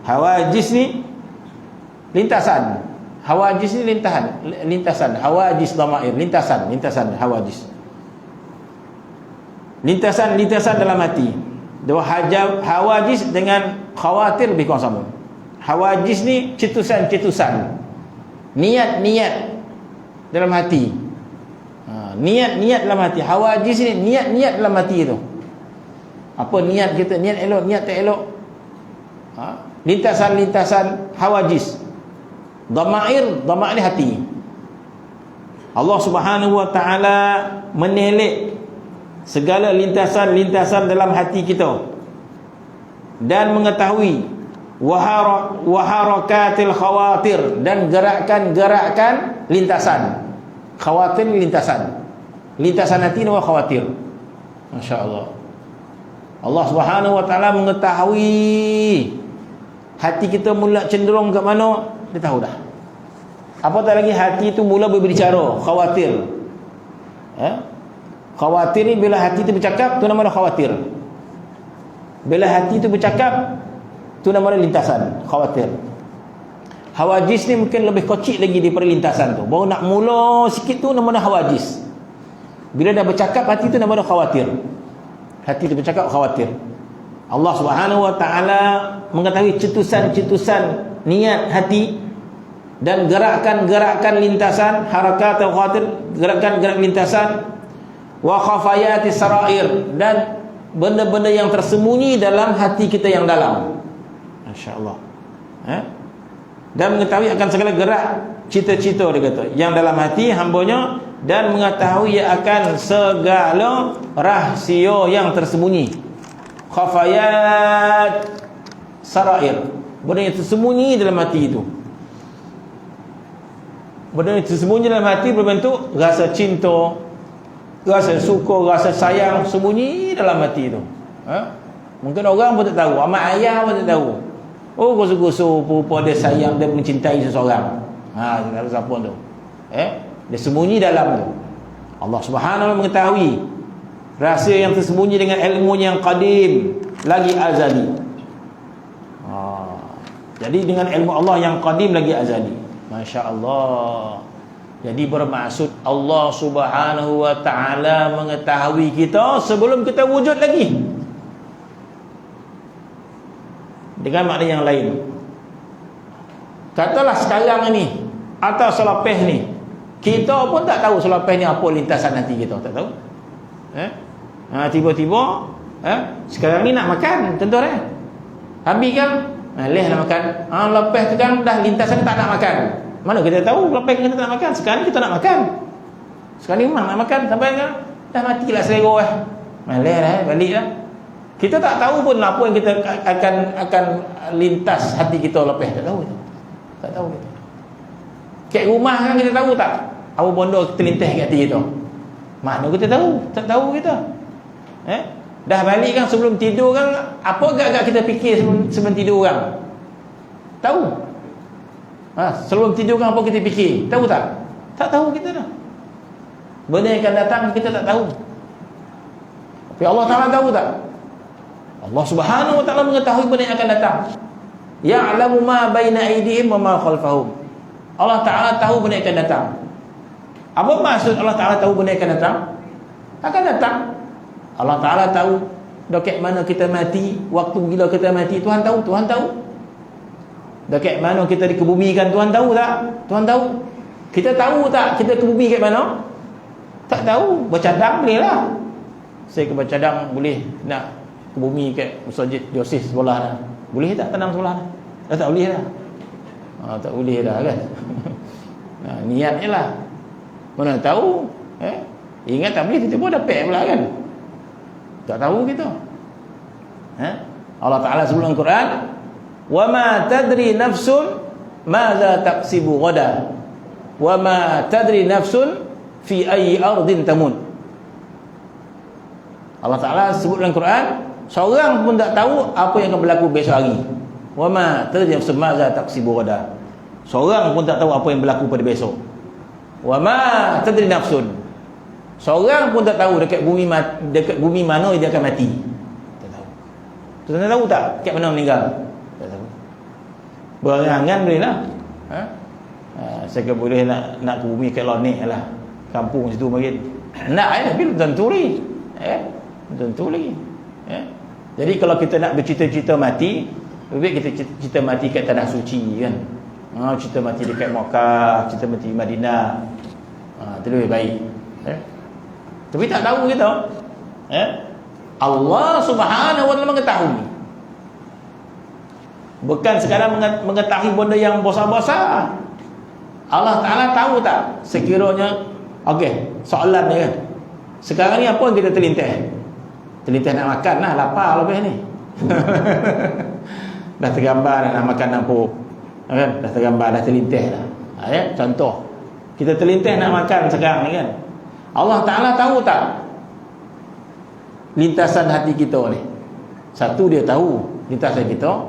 Hawajis ni lintasan. Hawajis ni lintasan. Hawajis dhamair, lintasan hawajis. Lintasan dalam hati. Dua hawajis dengan khawatir lebih kurang sama. Hawajis ni cetusan. Niat dalam hati. Niat dalam hati. Hawajis ni niat dalam hati tu. Apa niat kita? Niat elok, niat tak elok. Lintasan hawajis. Dhamair ni hati. Allah Subhanahu wa taala menelek segala lintasan dalam hati kita dan mengetahui waharakatil khawatir, dan gerakan-gerakan lintasan. Khawatir ni lintasan. Lintasan hati nama khawatir. Masya-Allah. Allah Subhanahu wa taala mengetahui hati kita mula cenderung ke mana, dia tahu dah. Apatah lagi hati itu mula berbicara, khawatir. Khawatir ni bila hati itu bercakap, tu nama dia khawatir. Bila hati itu bercakap, tu nama dia lintasan, khawatir. Hawajis ni mungkin lebih kecil lagi daripada lintasan tu. Baru nak mula sikit tu nama dia hawajis. Bila dah bercakap, hati tu nama dia khawatir. Hati tu bercakap, khawatir. Allah Subhanahu wa taala mengetahui cetusan-cetusan niat hati dan gerakan-gerakan lintasan, harakat atau khawatir, gerakan-gerakan lintasan, wa khafayati sarair, dan benda-benda yang tersembunyi dalam hati kita yang dalam. Masya-Allah. Dan mengetahui akan segala gerak cita-cita, dia kata, yang dalam hati hambanya, dan mengetahui akan segala rahsia yang tersembunyi. Khafayat sarair, benda yang tersembunyi dalam hati itu. Benda yang tersembunyi dalam hati berbentuk rasa cinta, rasa suka, rasa sayang, sembunyi dalam hati itu. Mungkin orang pun tak tahu, amat ayah pun tak tahu. Oh, gosok-gosok rupa dia sayang, dia mencintai seseorang. Tak tahu siapa tu. Dia sembunyi dalam tu. Allah Subhanahu wa mengetahui rahsia yang tersembunyi dengan ilmu yang qadim, lagi azali. Jadi dengan ilmu Allah yang qadim lagi azali. Masya-Allah. Jadi bermaksud Allah Subhanahu wa taala mengetahui kita sebelum kita wujud lagi. Dengan makna yang lain, katalah sekarang ni atau selepas ni, kita pun tak tahu selepas ni apa lintasan nanti kita, tak tahu. Tiba-tiba sekarang ni nak makan, tentu habis kan, leh nak makan. Lepas tu kan dah lintasan tak nak makan. Mana kita tahu lepas kita tak nak makan? Sekarang kita nak makan. Sekarang ni memang nak makan sampai kan dah matilah selera leh balik dah. Kita tak tahu pun apa yang kita akan lintas hati kita lepas, tak tahu. Tak tahu kita. Kat rumah kan kita tahu tak? Apa benda terlintas kat hati kita? Mana kita tahu? Tak tahu kita. Dah balik kan sebelum tidur kan, apa agak-agak kita fikir sebelum tidur kan? Tahu? Sebelum tidur kan apa kita fikir? Tahu tak? Tak tahu kita dah. Benda yang akan datang kita tak tahu. Tapi Allah Ta'ala tahu tak? Allah Subhanahu wa taala mengetahui benda yang akan datang. Ya'lamu ma baina aydihim wa ma khalfahum. Allah Ta'ala tahu benda yang akan datang. Apa maksud Allah Ta'ala tahu benda yang akan datang? Akan datang. Allah Ta'ala tahu dekat mana kita mati, waktu bila kita mati, Tuhan tahu, Tuhan tahu. Dekat mana kita dikebumikan, Tuhan tahu tak? Tuhan tahu. Kita tahu tak kita ke bumi kat mana? Tak tahu. Bercadang boleh lah. Saya ke bercadang boleh nak ke bumi kat Masjid Joseph sebelah dah. Boleh tak tanam sebelah dah? Tak boleh dah. Tak boleh dah kan. Niat je lah. Mana tahu. Ingat tak boleh, tiba-tiba dapat pula kan. Tak tahu kita. Allah Ta'ala sebelum Al-Quran, wa ma tadri nafsun madza taqsibu ghadan, wa ma tadri nafsun fi ayyi ardin tamut. Allah Ta'ala sebut dalam Quran, seorang pun tak tahu apa yang akan berlaku besok hari. Wa ma tadri nafsun madza taqsibu ghadan. Seorang pun tak tahu apa yang berlaku pada besok. Wa ma tadri nafsun. Seorang pun tak tahu dekat bumi mana dia akan mati. Tak tahu. Tuan tahu tak dekat mana meninggal? Tak tahu. Berangan boleh lah. Saya boleh nak ke bumi kat Lonik lah. Kampung situ makin. Nak tapi belum tentu lagi. Tentu lagi. Jadi kalau kita nak bercita-cita mati, lebih baik kita cita mati kat tanah suci kan. Cita mati dekat Makkah, cita mati Madinah. Itu lebih baik. Tapi tak tahu kita. Allah Subhanahu wa taala mengetahui. Bukan sekadar mengetahui benda yang besar-besar. Allah Ta'ala tahu tak sekiranya, okey, soalan dia kan, sekarang ni apa yang kita terlintas? Terlintas nak makan lah, lapar lebih ni. Dah tergambar nak makan apa kan? Dah tergambar, dah terlintas dah. Contoh Kita terlintas nak makan sekarang ni kan. Allah Ta'ala tahu tak lintasan hati kita ni? Satu, dia tahu lintasan kita.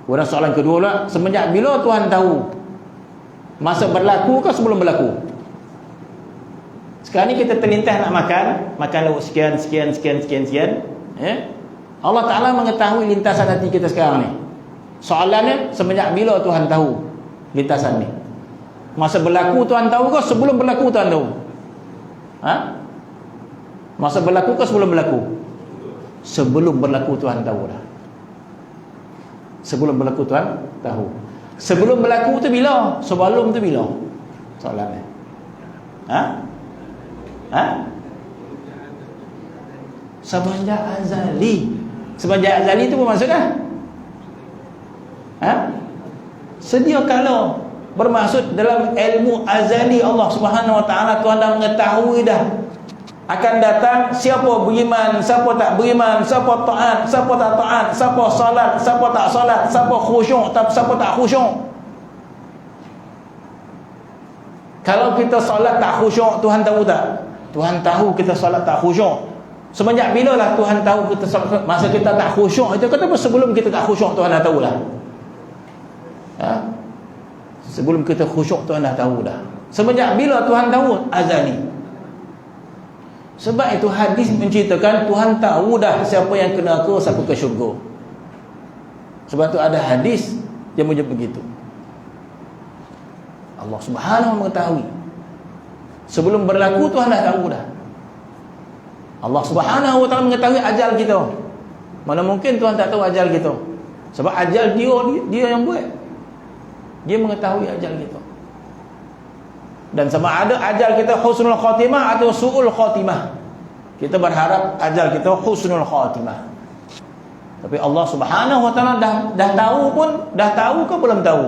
Kemudian soalan kedua pula, semenjak bila Tuhan tahu? Masa berlaku ke sebelum berlaku? Sekarang ni kita terlintas nak makan lauk sekian. Allah Ta'ala mengetahui lintasan hati kita sekarang ni. Soalannya, semenjak bila Tuhan tahu lintasan ni? Masa berlaku Tuhan tahu ke sebelum berlaku Tuhan tahu? Masa berlaku ke sebelum berlaku? Sebelum berlaku Tuhan tahu dah. Sebelum berlaku Tuhan tahu. Sebelum berlaku tu bila? Sebelum tu bila? Soalannya. Semenjak azali. Semenjak azali tu bermaksud dah? Sedia kala. Bermaksud dalam ilmu azali Allah Subhanahu Wa Taala, Tuhan dah mengetahui dah akan datang siapa beriman, siapa tak beriman, siapa taat, siapa tak taat, siapa solat, siapa tak solat, siapa khusyuk, siapa tak khusyuk. Kalau kita solat tak khusyuk, Tuhan tahu tak? Tuhan tahu kita solat tak khusyuk. Semenjak bila lah Tuhan tahu kita solat? Masa kita tak khusyuk itu, kata sebelum kita tak khusyuk Tuhan dah tahu lah. Sebelum kita khusyuk Tuhan dah tahu dah. Semenjak bila Tuhan tahu? Azali. Sebab itu hadis menceritakan Tuhan tahu dah siapa yang ke neraka, siapa ke syurga. Sebab tu ada hadis yang menyebut begitu. Allah Subhanahu mengetahui. Sebelum berlaku Tuhan dah tahu dah. Allah Subhanahu Wa Taala mengetahui ajal kita. Mana mungkin Tuhan tak tahu ajal kita? Sebab ajal dia yang buat. Dia mengetahui ajal kita. Dan sama ada ajal kita husnul khatimah atau su'ul khatimah. Kita berharap ajal kita husnul khatimah. Tapi Allah Subhanahu Wa Taala dah tahu pun, dah tahu ke belum tahu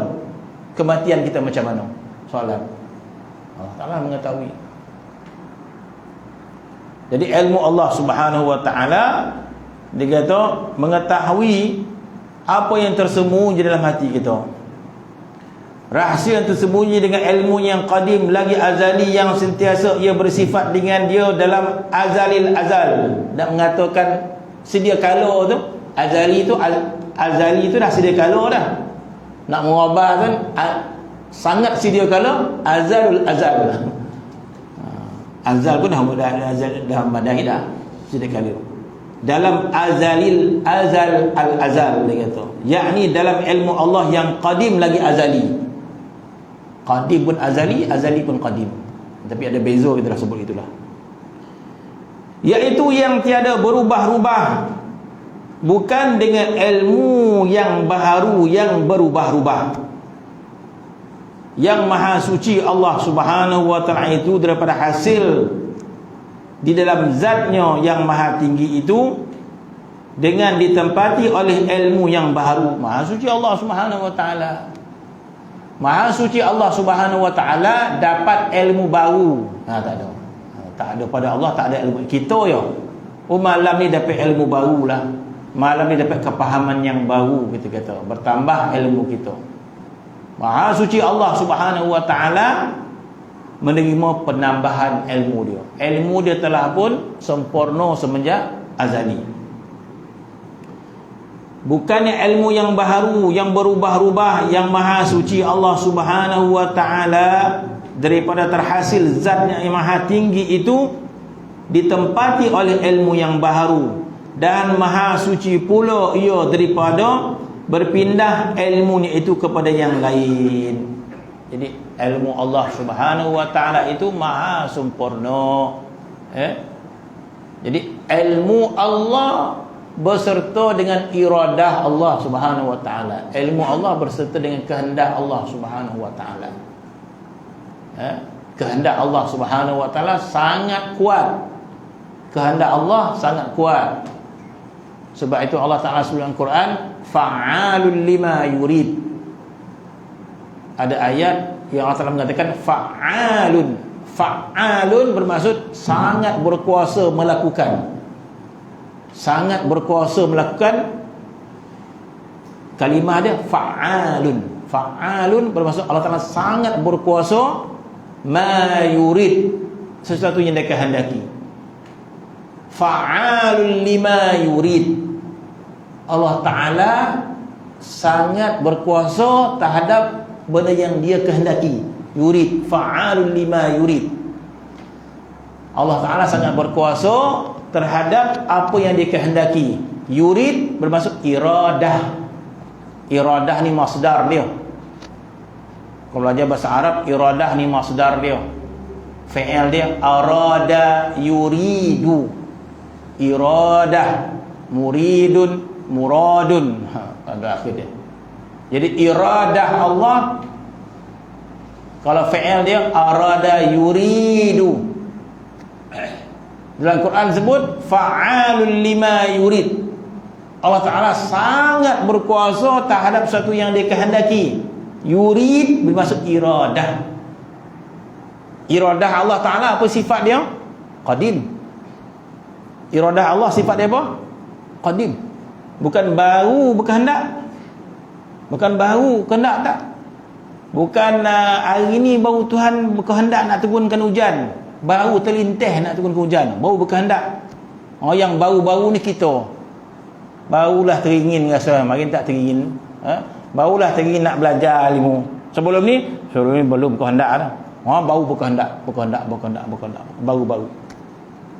kematian kita macam mana? Soalan. Allah Taala mengetahui. Jadi ilmu Allah Subhanahu Wa Taala, dia kata mengetahui apa yang tersembunyi dalam hati kita. Rahsia yang tersembunyi dengan ilmu yang qadim lagi azali, yang sentiasa ia bersifat dengan dia dalam azalil azal. Nak mengatakan sedia kala tu, azali tu dah sedia kala dah. Nak mengubah kan sangat sedia kala, azalul azal. Azal pun dah madai dah sedia kala. Dalam azalil azal al azal, dia kata, yakni dalam ilmu Allah yang qadim lagi azali. Qadim pun azali, azali pun qadim. Tapi ada beza, kita dah sebut itulah. Iaitu yang tiada berubah-ubah, bukan dengan ilmu yang baharu, yang berubah-ubah. Yang maha suci Allah Subhanahu Wa Taala itu daripada hasil di dalam zatnya yang maha tinggi itu, dengan ditempati oleh ilmu yang baharu. Maha suci Allah Subhanahu Wa Taala. Maha suci Allah Subhanahu Wa Taala dapat ilmu baru. Tak ada. Tak ada pada Allah, tak ada ilmu. Kita ya. Malam ni dapat ilmu baru lah. Malam ni dapat kepahaman yang baru, kita kata. Bertambah ilmu kita. Maha suci Allah Subhanahu Wa Taala menerima penambahan ilmu dia. Ilmu dia telah pun sempurna semenjak azali. Bukannya ilmu yang baharu, yang berubah-ubah, yang maha suci Allah Subhanahu Wa Taala daripada terhasil zatnya yang maha tinggi itu ditempati oleh ilmu yang baharu, dan maha suci pula ia daripada berpindah ilmunya itu kepada yang lain. Jadi ilmu Allah Subhanahu Wa Taala itu maha sempurna. Jadi ilmu Allah berserta dengan iradah Allah Subhanahu Wa Taala. Ilmu Allah berserta dengan kehendak Allah Subhanahu Wa Taala. Kehendak Allah Subhanahu Wa Taala sangat kuat. Kehendak Allah sangat kuat. Sebab itu Allah Taala sebut dalam Quran, fa'alul lima yurid. Ada ayat yang Allah Taala mengatakan fa'alun. Fa'alun bermaksud sangat berkuasa melakukan. Sangat berkuasa melakukan. Kalimah dia fa'alun. Fa'alun bermaksud Allah Ta'ala sangat berkuasa ma yurid, sesuatu yang dia kehendaki. Fa'alul lima yurid, Allah Ta'ala sangat berkuasa terhadap benda yang dia kehendaki. Yurid, fa'alul lima yurid, Allah Ta'ala sangat berkuasa terhadap apa yang dia kehendaki. Yurid bermaksud iradah. Iradah ni masdar dia. Kalau belajar bahasa Arab, iradah ni masdar dia. Fi'il dia arada yuridu. Iradah, muridun, muradun. Pada akhir dia. Jadi iradah Allah, kalau fi'il dia arada yuridu. Dalam Quran sebut fa'alul lima yurid, Allah Ta'ala sangat berkuasa terhadap sesuatu yang dia kehendaki. Yurid bermaksud iradah. Iradah Allah Ta'ala apa sifat dia? Qadim. Iradah Allah sifat dia apa? Qadim. Bukan baru berkehendak. Bukan baru kehendak tak. Bukan hari ni baru Tuhan berkehendak nak turunkan hujan, baru terlintih nak turunkan hujan, baru berkehendak. Yang baru-baru ni kita barulah teringin rasa, makin tak teringin. Barulah teringin nak belajar ilmu. Sebelum ni belum kehendak dah. Baru berkehendak, baru-baru.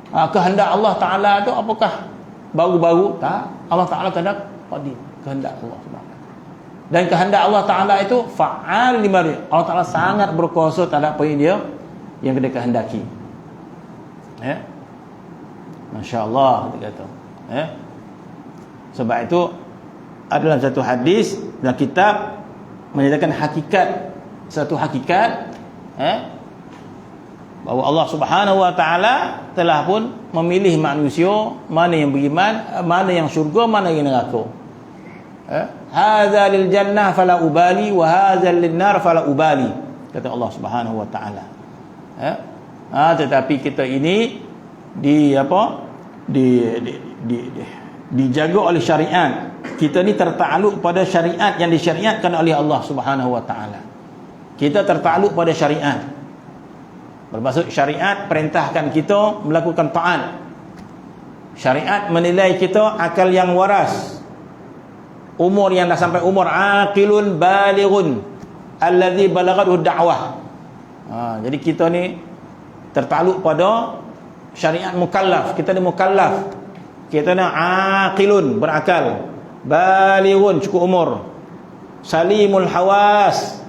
Kehendak Allah Ta'ala tu apakah baru-baru? Tak. Allah Ta'ala kehendak qadim, kehendak Allah Subhanahu. Dan kehendak Allah Ta'ala itu fa'al lima yurid, Allah Ta'ala sangat berkuasa terhadap apa yang dia kehendaki. Masya Allah, dia kata. Sebab itu adalah satu hadis dalam kitab menyatakan hakikat, satu hakikat bahawa Allah Subhanahu Wa Ta'ala telah pun memilih manusia, mana yang beriman, mana yang syurga, mana yang neraka. Hadza lil jannah fala ubali wa hadza lin nar fala ubali, kata Allah Subhanahu Wa Ta'ala. Tetapi kita ini dijaga oleh syariat. Kita ni tertakluk pada syariat yang disyariatkan oleh Allah Subhanahu Wa Ta'ala. Kita tertakluk pada syariat. Bermaksud syariat perintahkan kita melakukan taat. Syariat menilai kita akal yang waras, umur yang dah sampai umur aqilun balighun allazi balaghathu da'wah. Jadi kita ni tertakluk pada syariat mukallaf. Kita ni mukallaf. Kita ni aqilun, berakal, balighun, cukup umur, salimul hawas,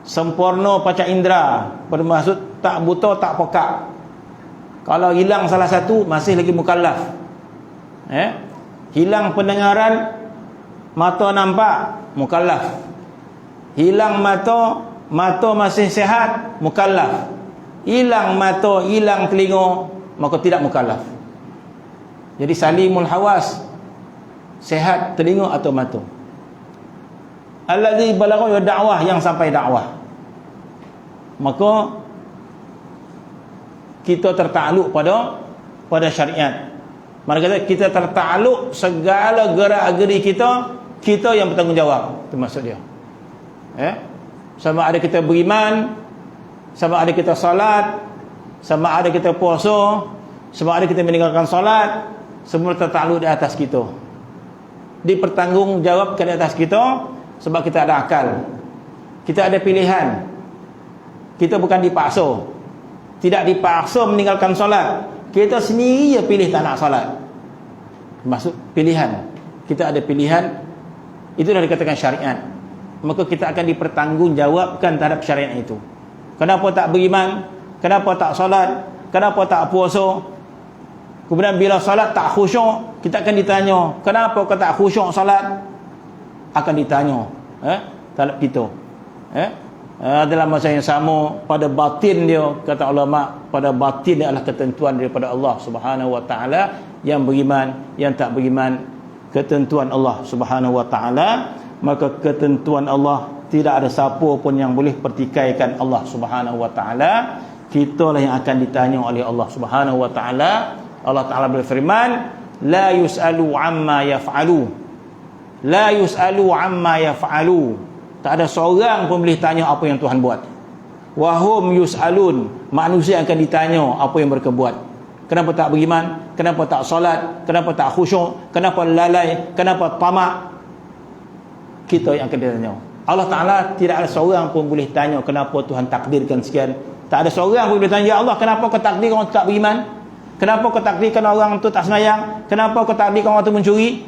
sempurna panca indera, bermaksud tak buta tak pekak. Kalau hilang salah satu masih lagi mukallaf. Hilang pendengaran, mata nampak, mukallaf. Hilang mata masih sihat, mukallaf. Hilang mata, hilang telinga, maka tidak mukallaf. Jadi salimul hawas, sihat telinga atau mata. Allazi balagha dakwah, yang sampai dakwah. Maka kita tertakluk pada syariat. Mereka kata kita tertakluk segala gerak-geri kita yang bertanggungjawab. Itu maksud dia. Sama ada kita beriman, sama ada kita salat, sama ada kita puasa, sama ada kita meninggalkan salat, semua tertakluk di atas kita. Dipertanggungjawabkan di atas kita sebab kita ada akal. Kita ada pilihan. Kita bukan dipaksa. Tidak dipaksa meninggalkan salat. Kita sendiri ya pilih tak nak salat. Maksud pilihan. Kita ada pilihan. Itu dah dikatakan syariat. Maka kita akan dipertanggungjawabkan terhadap syariat itu. Kenapa tak beriman? Kenapa tak salat? Kenapa tak puasa? Kemudian bila salat tak khusyuk, kita akan ditanya, kenapa kau tak khusyuk salat? Akan ditanya terhadap kita. Dalam masa yang sama, pada batin dia, kata ulama, pada batin dia adalah ketentuan daripada Allah Subhanahu Wa Ta'ala. Yang beriman, yang tak beriman, ketentuan Allah Subhanahu Wa Ta'ala. Maka ketentuan Allah, tidak ada siapa pun yang boleh pertikaikan Allah Subhanahu Wa Ta'ala. Kitalah yang akan ditanya oleh Allah Subhanahu Wa Ta'ala. Allah Ta'ala berfirman, la yus'alu amma yaf'alu, la yus'alu amma yaf'alu. Tak ada seorang pun boleh tanya apa yang Tuhan buat. wa hum yus'alun, manusia akan ditanya apa yang mereka buat. Kenapa tak beriman? Kenapa tak solat? Kenapa tak khusyuk? Kenapa lalai? Kenapa tamak? Kita yang akan ditanya. Allah Ta'ala tidak ada seorang pun boleh tanya kenapa Tuhan takdirkan sekian. Tak ada seorang pun boleh tanya, ya Allah, kenapa kau takdir orang tu tak beriman? Kenapa kau takdirkan orang tu tak semayang? Kenapa kau takdirkan orang tu mencuri?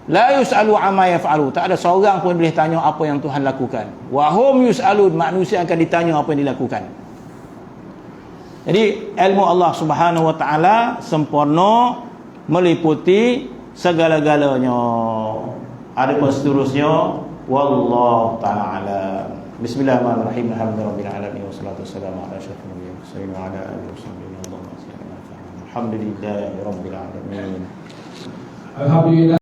La yus'alu amma yaf'alu. Tak ada seorang pun boleh tanya apa yang Tuhan lakukan. Wa hum yus'alun, manusia akan ditanya apa yang dilakukan. Jadi ilmu Allah Subhanahu wa taala sempurna, meliputi segala-galanya. Adapun seterusnya wallahu taala alam. Bismillahirrahmanirrahim. Alhamdulillahirabbil alamin wassalatu wassalamu ala asyrafil anbiya'i wal mursalin wa ala alihi wasallam. Alhamdulillahirabbil alamin.
Alhamdulillah.